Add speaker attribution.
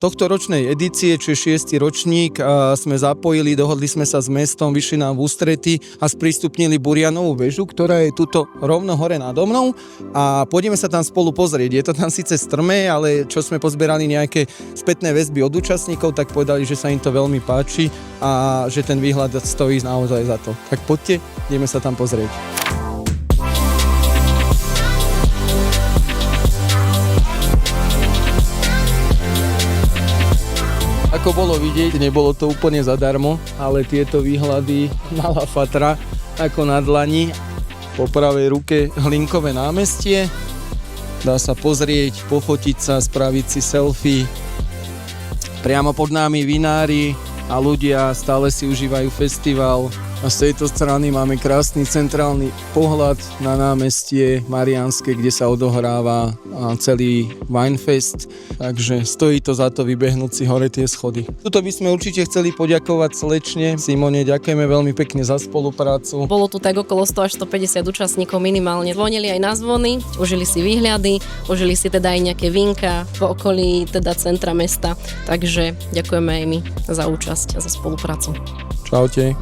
Speaker 1: tohto ročnej edície, čo je 6. ročník, sme zapojili, dohodli sme sa s mestom, vyšli nám v ústrety a sprístupnili Burianovú väžu, ktorá je tuto rovno hore nado mnou a pôjdeme sa tam spolu pozrieť. Je to tam síce strmé, ale čo sme pozberali nejaké spätné väzby od účastníkov, tak povedali, že sa im to veľmi páči a že ten výhľad stojí naozaj za to. Tak poďte, ideme sa tam pozrieť. Ako bolo vidieť, nebolo to úplne zadarmo, ale tieto výhľady mala fatra ako na dlani. Po pravej ruke Hlinkové námestie. Dá sa pozrieť, pofotiť sa, spraviť si selfie. Priamo pod nami vinári a ľudia stále si užívajú festival. A z tejto strany máme krásny centrálny pohľad na námestie Mariánske, kde sa odohráva celý Winefest. Takže stojí to za to vybehnúť si hore tie schody. Tuto by sme určite chceli poďakovať slečne Simone, ďakujeme veľmi pekne za spoluprácu.
Speaker 2: Bolo tu tak okolo 100 až 150 účastníkov minimálne. Zvonili aj na zvony, užili si výhľady, užili si teda aj nejaké vínka v okolí teda centra mesta. Takže ďakujeme aj my za účasť a za spoluprácu.
Speaker 1: Čaute.